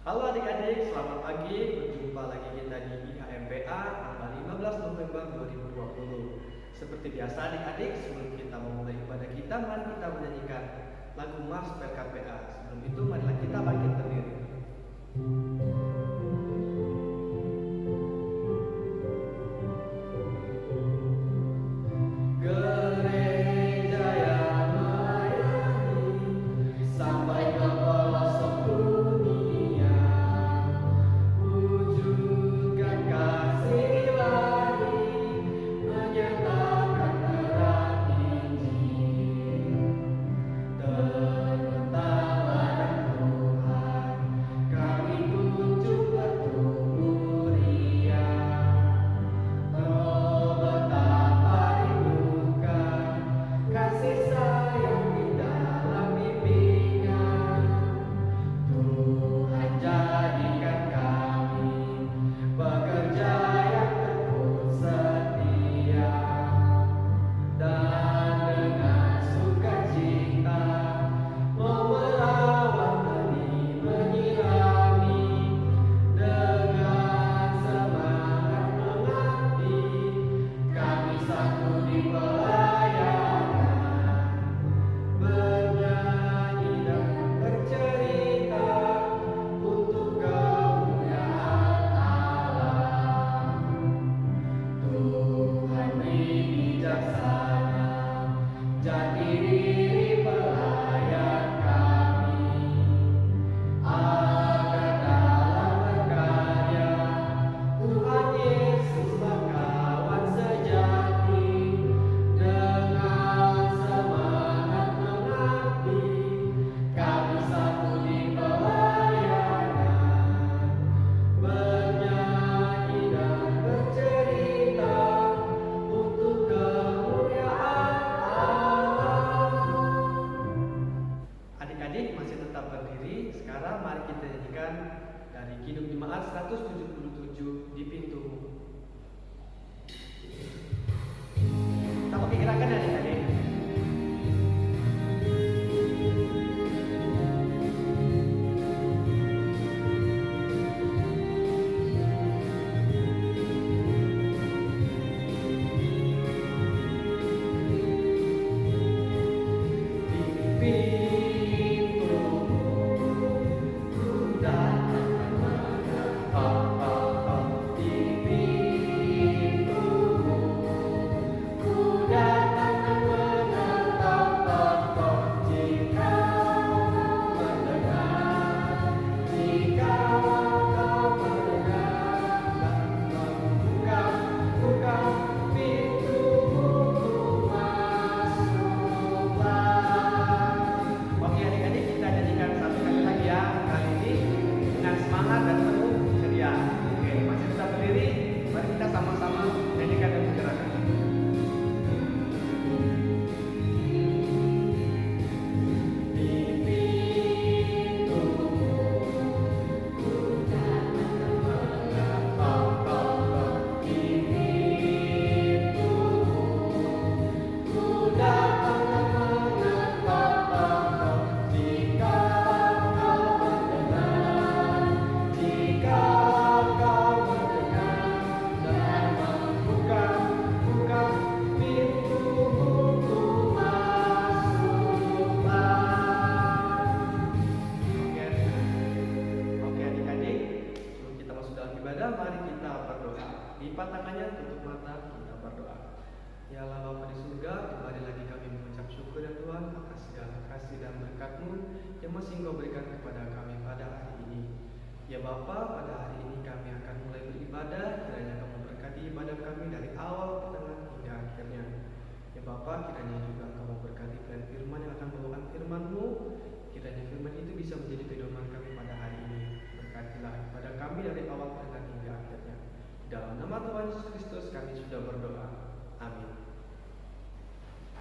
Halo adik-adik, selamat pagi. Berjumpa lagi kita di IHMPA tanggal 15 November 2020. Seperti biasa adik-adik, sebelum kita memulai ibadah kita, mari kita menyanyikan lagu Mars PKPA. Sebelum itu, marilah kita bangkit berdiri.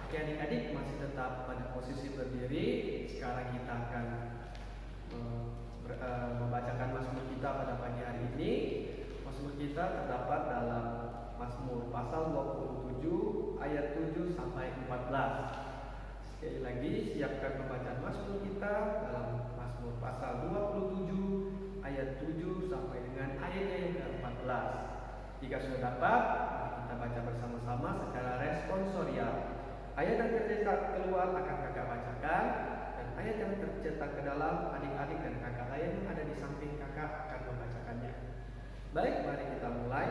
Adik-adik masih tetap pada posisi berdiri. Sekarang kita akan membacakan Mazmur kita pada pagi hari ini. Mazmur kita terdapat dalam Mazmur pasal 27 ayat 7 sampai 14. Sekali lagi siapkan pembacaan Mazmur kita dalam Mazmur pasal 27 ayat 7 sampai dengan ayatnya yang ke-14. Jika sudah dapat, mari kita baca bersama-sama secara responsorial. Ayat yang tercetak keluar akan kakak bacakan, dan ayat yang tercetak ke dalam adik-adik dan kakak lain yang ada di samping kakak akan membacakannya. Baik, mari kita mulai.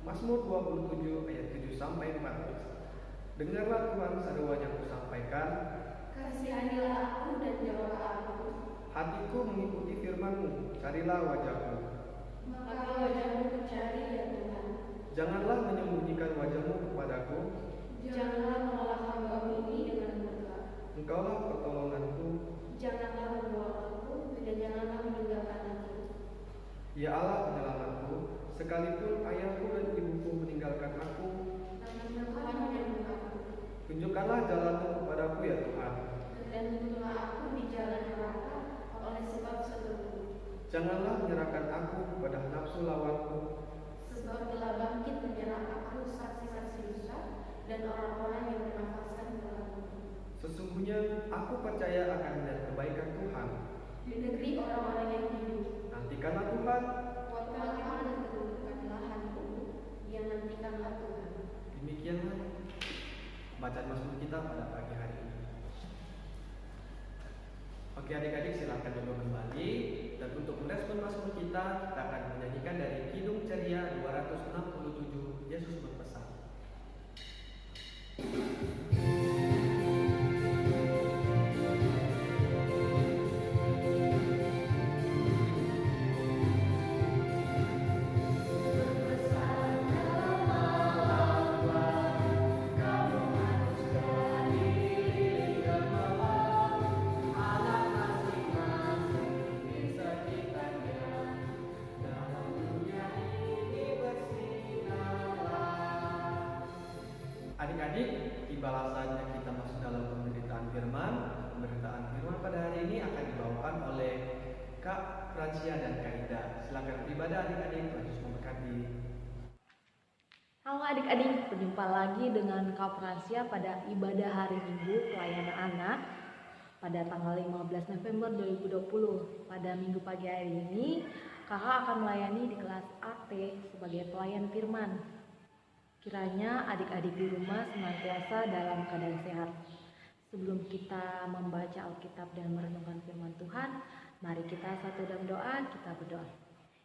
Mazmur 27 ayat 7 sampai 14. Dengarlah Tuhan seruan yang kusampaikan. Kasihanilah aku dan jawablah aku. Hatiku mengikuti firman-Mu, carilah wajah-Mu. Maka wajah-Mu kucari ya Tuhan. Janganlah menyembunyikan wajah-Mu kepadaku. Janganlah menolak hamba-Mu ini dengan murka. Engkaulah pertolonganku. Janganlah membuang aku dan janganlah meninggalkan aku. Ya Allah penyelamatku, sekalipun ayahku dan ibuku meninggalkan aku, Namun Tuhan menyambut aku. tunjukkanlah jalan-Mu kepadaku ya Tuhan. Dan tuntunlah aku di jalan neraka oleh sebab seteruku. Janganlah menyerahkan aku kepada nafsu lawanku. Sebab telah bangkit menyerang aku saksi-saksi dosa dan orang-orang yang bernafaskan melawanku. Sesungguhnya aku percaya akan melihat kebaikan Tuhan. Di negeri orang-orang yang hidup, Nantikanlah Tuhan. kuatkanlah dan teguhkanlah hatiku, yang nantikanlah Tuhan. Demikianlah bacaan Mazmur kita pada pagi hari ini. Oke adik-adik, silakan duduk kembali. Dan untuk merespon Mazmur kita akan menyanyikan dari Kidung Ceria 267, Yesus berpesan. Adik-adik, tibalah saatnya kita masuk dalam pemberitaan firman. Pemberitaan firman pada hari ini akan dibawakan oleh Kak Francia dan Kak Ida. Silakan beribadah adik-adik, Tuhan Yesus memberkati. Halo adik-adik, berjumpa lagi dengan Kak Francia pada ibadah hari Minggu pelayanan anak pada tanggal 15 November 2020. Pada minggu pagi hari ini, kakak akan melayani di kelas AT sebagai pelayan firman. Kiranya adik-adik di rumah senantiasa dalam keadaan sehat. Sebelum kita membaca Alkitab dan merenungkan firman Tuhan, mari kita satu dalam doa, kita berdoa.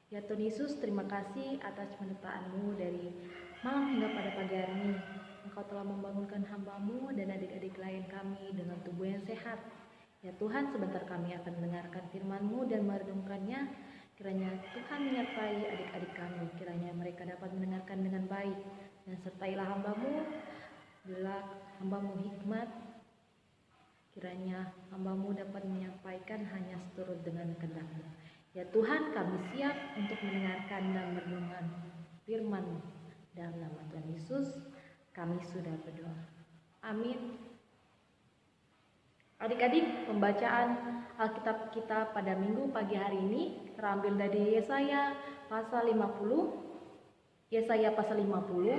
Ya Tuhan Yesus, terima kasih atas penyertaan-Mu dari malam hingga pada pagi hari ini. Engkau telah membangunkan hamba-Mu dan adik-adik lain kami dengan tubuh yang sehat. Ya Tuhan, sebentar kami akan mendengarkan firman-Mu dan merenungkannya. Kiranya Tuhan menyertai adik-adik kami, kiranya mereka dapat mendengarkan dengan baik. Dan sertailah hamba-Mu, berilah hamba-Mu hikmat. Kiranya hamba-Mu dapat menyampaikan hanya seturut dengan kehendak-Mu. Ya Tuhan, kami siap untuk mendengarkan dan merenungkan firman-Mu. Dalam nama Tuhan Yesus, kami sudah berdoa. Amin. Adik-adik, pembacaan Alkitab kita pada minggu pagi hari ini terambil dari Yesaya pasal 50. Yesaya pasal 50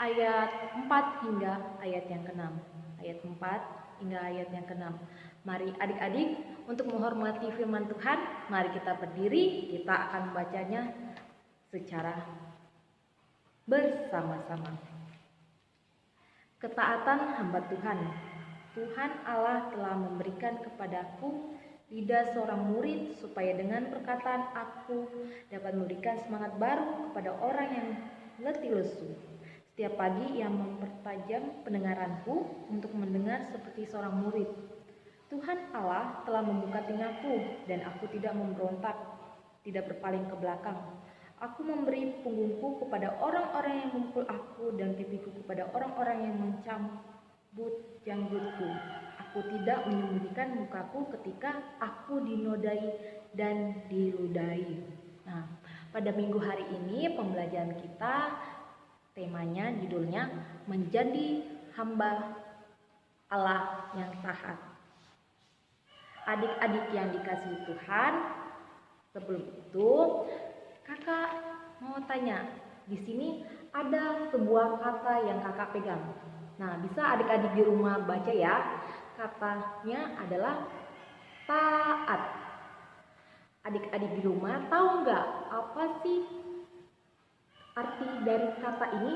ayat 4 hingga ayat yang ke-6. Ayat 4 hingga ayat yang ke-6. Mari adik-adik, untuk menghormati firman Tuhan, mari kita berdiri, kita akan membacanya secara bersama-sama. Ketaatan hamba Tuhan. Tuhan Allah telah memberikan kepadaku lidah seorang murid, supaya dengan perkataan aku dapat memberikan semangat baru kepada orang yang letih lesu. Setiap pagi ia mempertajam pendengaranku untuk mendengar seperti seorang murid. Tuhan Allah telah membuka telingaku dan aku tidak memberontak, tidak berpaling ke belakang. Aku memberi punggungku kepada orang-orang yang memukul aku dan pipiku kepada orang-orang yang mencabut janggutku. Aku tidak menyembunyikan mukaku ketika aku dinodai dan diludahi. Nah, pada minggu hari ini pembelajaran kita temanya, judulnya menjadi hamba Allah yang taat. Adik-adik yang dikasihi Tuhan, sebelum itu kakak mau tanya, di sini ada sebuah kata yang kakak pegang. Nah, bisa adik-adik di rumah baca ya. Katanya adalah taat. Adik-adik di rumah tahu nggak apa sih arti dari kata ini?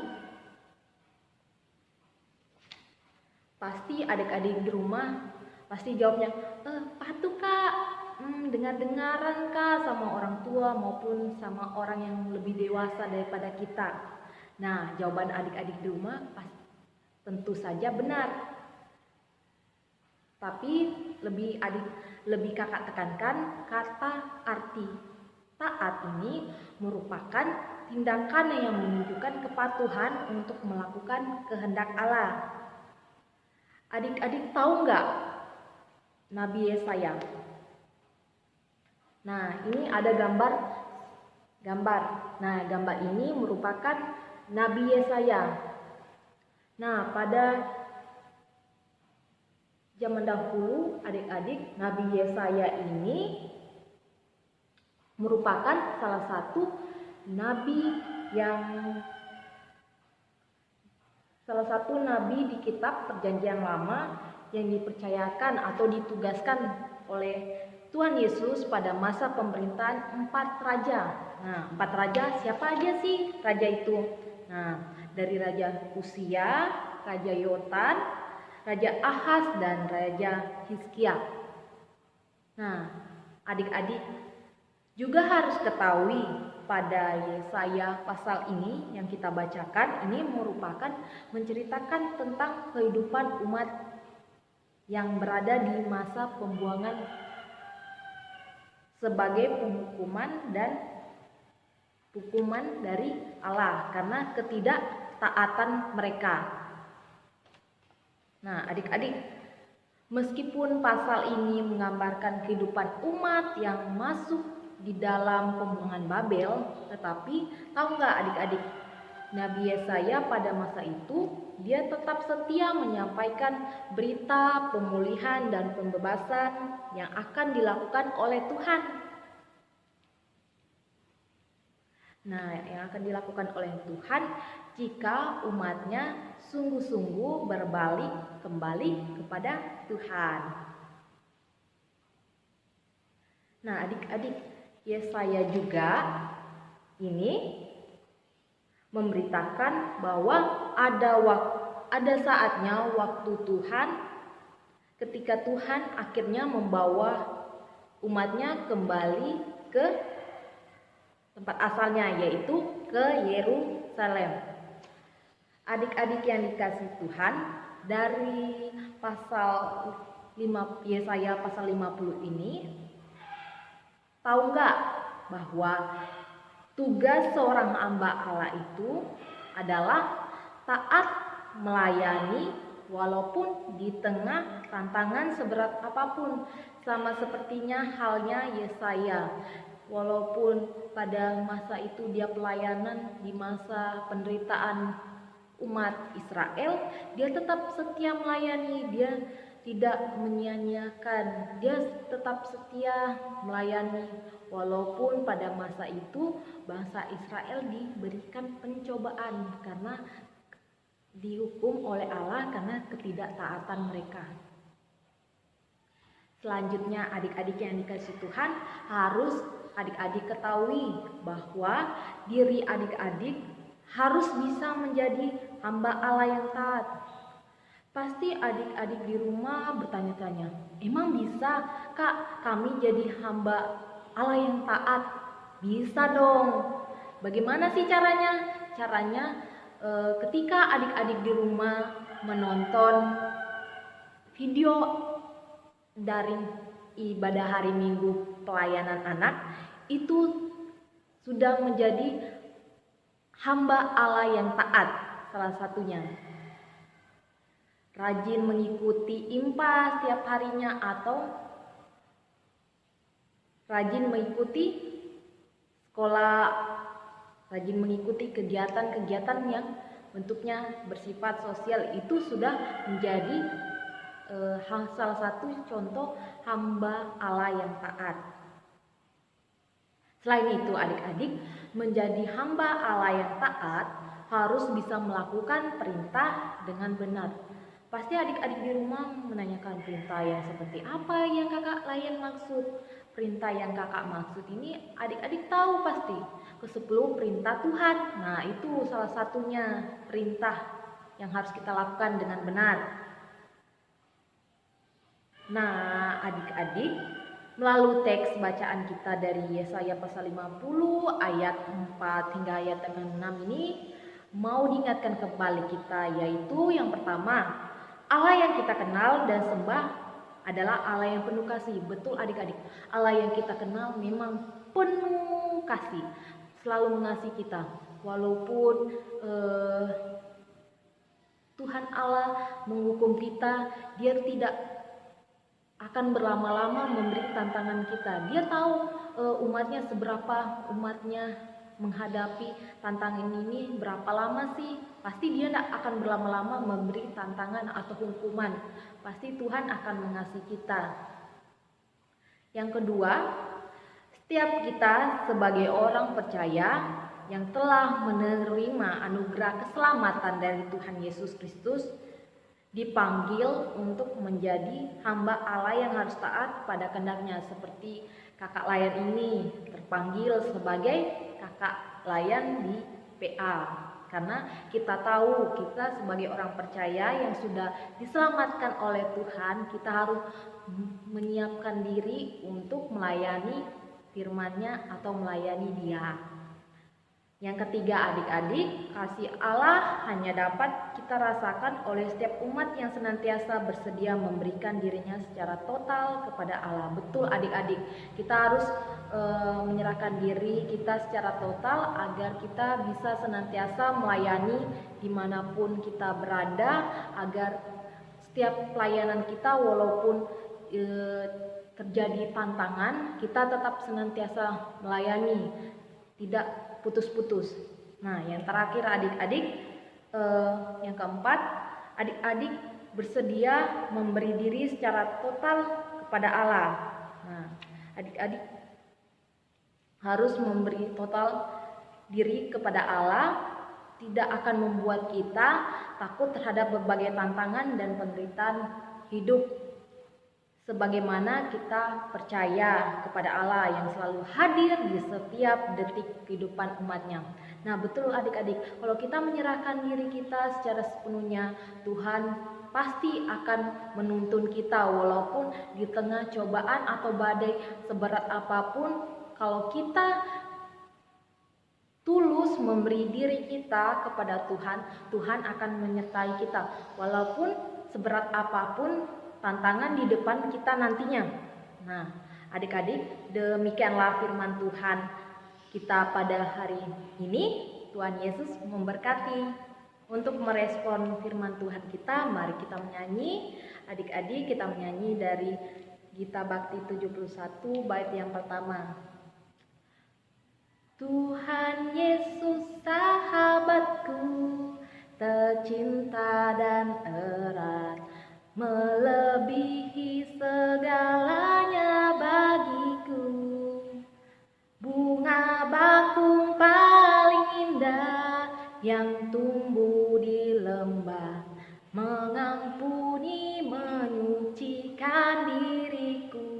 Pasti adik-adik di rumah pasti jawabnya, patuh kak, dengar-dengaran kak sama orang tua maupun sama orang yang lebih dewasa daripada kita. Nah, jawaban adik-adik di rumah tentu saja benar. Tapi lebih kakak tekankan kata arti taat ini merupakan tindakan yang menunjukkan kepatuhan untuk melakukan kehendak Allah. Adik-adik tahu nggak Nabi Yesaya? Nah, ini ada gambar. Nah, gambar ini merupakan Nabi Yesaya. Nah, pada zaman dahulu, adik-adik, Nabi Yesaya ini merupakan salah satu nabi di kitab Perjanjian Lama yang dipercayakan atau ditugaskan oleh Tuhan Yesus pada masa pemerintahan 4 raja. Nah, 4 raja siapa aja sih raja itu? Nah, dari Raja Usia, Raja Yotam, Raja Ahaz, dan Raja Hizkia. Nah, adik-adik juga harus ketahui pada Yesaya pasal ini yang kita bacakan ini merupakan menceritakan tentang kehidupan umat yang berada di masa pembuangan sebagai hukuman dari Allah karena ketidaktaatan mereka. Nah, adik-adik, meskipun pasal ini menggambarkan kehidupan umat yang masuk di dalam pembuangan Babel, tetapi tahu nggak adik-adik, Nabi Yesaya pada masa itu dia tetap setia menyampaikan berita pemulihan dan pembebasan yang akan dilakukan oleh Tuhan. Nah, yang akan dilakukan oleh Tuhan jika umatnya sungguh-sungguh berbalik kembali kepada Tuhan. Nah, adik-adik, Yesaya juga ini memberitakan bahwa ada saatnya waktu Tuhan ketika Tuhan akhirnya membawa umatnya kembali ke tempat asalnya, yaitu ke Yerusalem. Adik-adik yang dikasihi Tuhan, dari Yesaya pasal 50 ini, tahu nggak bahwa tugas seorang hamba Allah itu adalah taat melayani walaupun di tengah tantangan seberat apapun, sama sepertinya halnya Yesaya. Walaupun pada masa itu dia pelayanan di masa penderitaan umat Israel, dia tetap setia melayani, dia tidak menyia-nyiakan, dia tetap setia melayani walaupun pada masa itu bangsa Israel diberikan pencobaan karena dihukum oleh Allah karena ketidaktaatan mereka. Selanjutnya, adik-adik yang dikasihi Tuhan, harus adik-adik ketahui bahwa diri adik-adik harus bisa menjadi hamba Allah yang taat. Pasti adik-adik di rumah bertanya-tanya, emang bisa kak kami jadi hamba Allah yang taat? Bisa dong. Bagaimana sih caranya? Caranya ketika adik-adik di rumah menonton video dari ibadah hari Minggu pelayanan anak, itu sudah menjadi hamba Allah yang taat. Salah satunya rajin mengikuti IMPA setiap harinya atau rajin mengikuti sekolah, rajin mengikuti kegiatan-kegiatan yang bentuknya bersifat sosial, itu sudah menjadi salah satu contoh hamba Allah yang taat. Selain itu, adik-adik, menjadi hamba Allah yang taat harus bisa melakukan perintah dengan benar. Pasti adik-adik di rumah menanyakan perintah yang seperti apa yang kakak Layan maksud. perintah yang kakak maksud ini adik-adik tahu pasti. Ke-10 perintah Tuhan. Nah, itu salah satunya perintah yang harus kita lakukan dengan benar. Nah, adik-adik, melalui teks bacaan kita dari Yesaya pasal 50 ayat 4 hingga ayat 6 ini mau diingatkan kembali kita, yaitu yang pertama, Allah yang kita kenal dan sembah adalah Allah yang penuh kasih. Betul adik-adik, Allah yang kita kenal memang penuh kasih, selalu mengasihi kita. Walaupun Tuhan Allah menghukum kita, Dia tidak akan berlama-lama memberi tantangan kita. Dia tahu umatnya seberapa umatnya menghadapi tantangan ini, berapa lama sih. Pasti Dia tidak akan berlama-lama memberi tantangan atau hukuman. Pasti Tuhan akan mengasihi kita. Yang kedua, setiap kita sebagai orang percaya yang telah menerima anugerah keselamatan dari Tuhan Yesus Kristus dipanggil untuk menjadi hamba Allah yang harus taat pada kehendak-Nya, seperti kakak layan ini terpanggil sebagai kakak layan di PA. Karena kita tahu kita sebagai orang percaya yang sudah diselamatkan oleh Tuhan, kita harus menyiapkan diri untuk melayani firman-Nya atau melayani Dia. Yang ketiga adik-adik, kasih Allah hanya dapat kita rasakan oleh setiap umat yang senantiasa bersedia memberikan dirinya secara total kepada Allah. Betul adik-adik, kita harus menyerahkan diri kita secara total agar kita bisa senantiasa melayani dimanapun kita berada, agar setiap pelayanan kita walaupun terjadi tantangan, kita tetap senantiasa melayani, tidak putus-putus. Nah, yang terakhir adik-adik, yang keempat, adik-adik bersedia memberi diri secara total kepada Allah. Nah, adik-adik harus memberi total diri kepada Allah, tidak akan membuat kita takut terhadap berbagai tantangan dan penderitaan hidup. Sebagaimana kita percaya kepada Allah yang selalu hadir di setiap detik kehidupan umatnya. Nah betul adik-adik, kalau kita menyerahkan diri kita secara sepenuhnya, Tuhan pasti akan menuntun kita walaupun di tengah cobaan atau badai seberat apapun. Kalau kita tulus memberi diri kita kepada Tuhan, Tuhan akan menyertai kita walaupun seberat apapun tantangan di depan kita nantinya. Nah, adik-adik, demikianlah firman Tuhan kita pada hari ini. Tuhan Yesus memberkati. Untuk merespon firman Tuhan kita, mari kita menyanyi. Adik-adik, kita menyanyi dari Gita Bakti 71 bait yang pertama. Tuhan Yesus sahabatku, tercinta dan erat, melebihi segalanya bagiku. Bunga bakung paling indah yang tumbuh di lembah, mengampuni menyucikan diriku.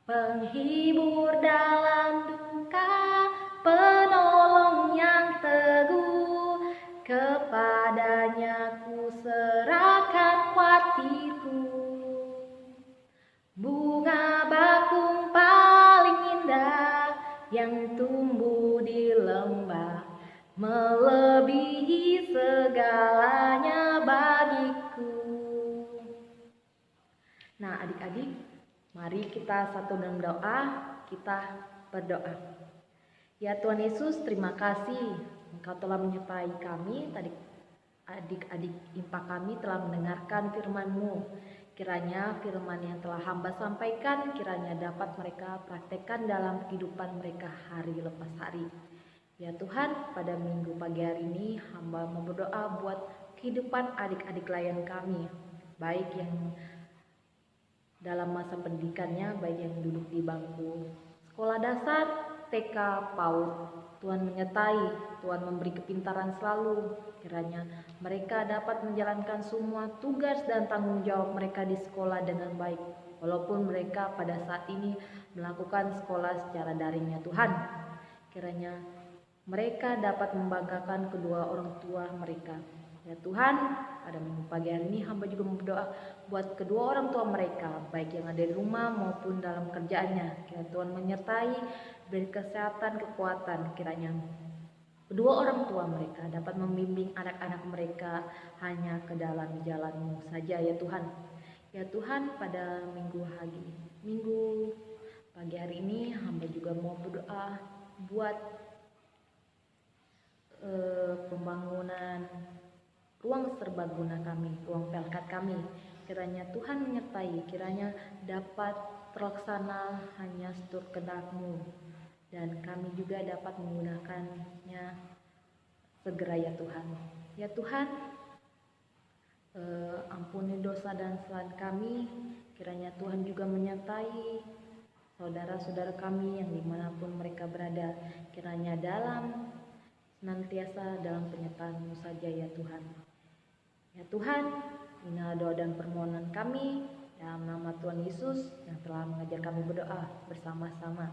Penghibur dalam duka, penolong yang teguh, kepadanya ku serahkan hatiku. Bunga bakung paling indah yang tumbuh di lembah, melebihi segalanya bagiku. Nah adik-adik, mari kita satu dalam doa, kita berdoa. Ya Tuhan Yesus, terima kasih Engkau telah menyertai kami, tadi adik-adik impak kami telah mendengarkan firman-Mu. Kiranya firman yang telah hamba sampaikan, kiranya dapat mereka praktekkan dalam kehidupan mereka hari lepas hari. Ya Tuhan, pada minggu pagi hari ini hamba mau berdoa buat kehidupan adik-adik layan kami, baik yang dalam masa pendidikannya, baik yang duduk di bangku sekolah dasar, TK, PAUD. Tuhan menyertai, Tuhan memberi kepintaran selalu. Kiranya mereka dapat menjalankan semua tugas dan tanggung jawab mereka di sekolah dengan baik. walaupun mereka pada saat ini melakukan sekolah secara daring ya Tuhan. Kiranya mereka dapat membanggakan kedua orang tua mereka. Ya Tuhan, pada minggu pagi hari ini hamba juga berdoa buat kedua orang tua mereka, baik yang ada di rumah maupun dalam kerjaannya. Kiranya Tuhan menyertai, beri kesehatan, kekuatan. Kiranya kedua orang tua mereka dapat membimbing anak-anak mereka hanya ke dalam jalan-Mu saja ya Tuhan. Ya Tuhan, pada minggu pagi hari ini hamba juga mau berdoa buat pembangunan ruang serbaguna kami, ruang pelkat kami. Kiranya Tuhan menyertai, kiranya dapat terlaksana hanya seturut kehendak-Mu, dan kami juga dapat menggunakannya segera ya Tuhan. Ya Tuhan, ampuni dosa dan kesalahan kami. Kiranya Tuhan juga menyertai saudara-saudara kami yang dimanapun mereka berada. Kiranya senantiasa dalam penyertaan-Mu saja ya Tuhan. Ya Tuhan, inilah doa dan permohonan kami dalam nama Tuhan Yesus yang telah mengajar kami berdoa bersama-sama.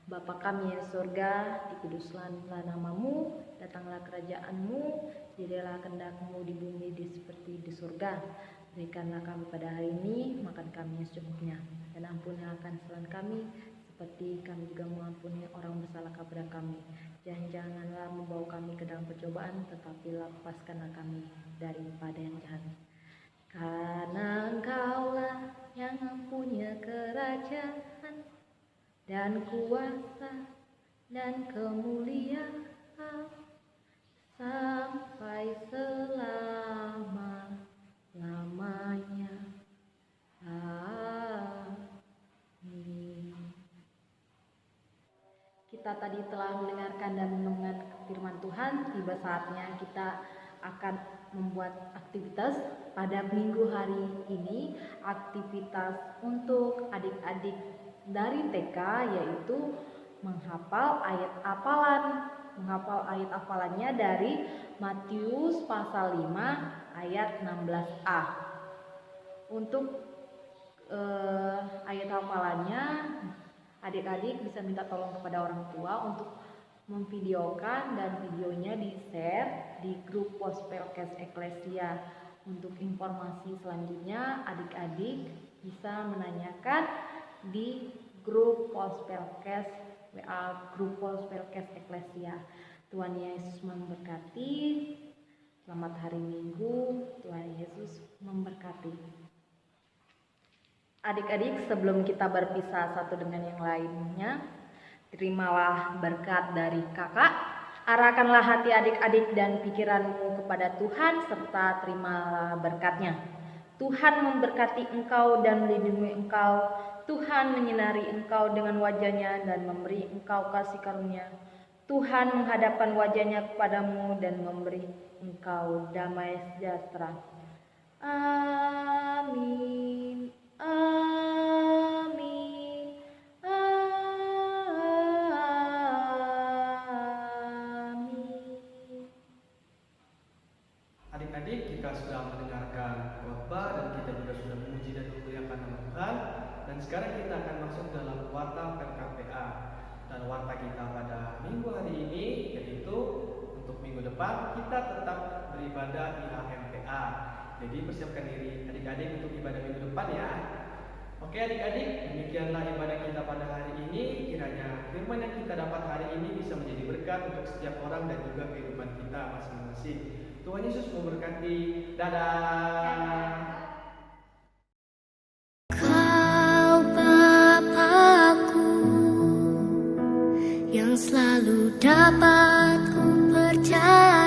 Bapa kami yang surga, dikuduslah nama-Mu, datanglah kerajaan-Mu, jadilah kehendak-Mu di bumi seperti di surga. Berikanlah kami pada hari ini makan kami yang secukupnya, dan ampunilah kesalahan kami seperti kami juga mengampuni orang bersalah kepada kami. Janganlah membawa kami ke dalam percobaan, tetapi lepaskanlah kami daripada yang jahat. Karena Engkaulah yang punya kerajaan dan kuasa dan kemuliaan sampai selama-lamanya. Amin. Kita tadi telah mendengarkan dan mendengar firman Tuhan. Tiba saatnya kita akan membuat aktivitas pada minggu hari ini. Aktivitas untuk adik-adik dari TK, yaitu menghafal ayat hafalannya dari Matius pasal 5 ayat 16a. Untuk ayat hafalannya, adik-adik bisa minta tolong kepada orang tua untuk memvideokan dan videonya di-share di grup Pospelkes Eklesia. Untuk informasi selanjutnya, adik-adik bisa menanyakan di grup Pospelkes WA grup Pospelkes Eklesia. Tuhan Yesus memberkati. Selamat hari Minggu. Tuhan Yesus memberkati. Adik-adik, sebelum kita berpisah satu dengan yang lainnya, terimalah berkat dari Kakak. Arahkanlah hati adik-adik dan pikiranmu kepada Tuhan, serta terimalah berkat-Nya. Tuhan memberkati engkau dan melindungi engkau. Tuhan menyinari engkau dengan wajah-Nya dan memberi engkau kasih karunia. Tuhan menghadapkan wajah-Nya kepadamu dan memberi engkau damai sejahtera. Amin. Amin. Amin. Adik-adik, kita sudah mendengarkan khotbah dan kita juga sudah memuji dan memuliakan nama Tuhan. Dan sekarang kita akan masuk dalam warta PKPA. Dan warta kita pada minggu hari ini, yaitu untuk minggu depan kita tetap beribadah di HMPA. Jadi persiapkan diri adik-adik untuk ibadah minggu depan ya. Oke adik-adik, demikianlah ibadah kita pada hari ini. Kiranya firman yang kita dapat hari ini bisa menjadi berkat untuk setiap orang dan juga kehidupan kita masing-masing. Tuhan Yesus memberkati. Dadah. Kau Bapakku yang selalu dapat ku percaya.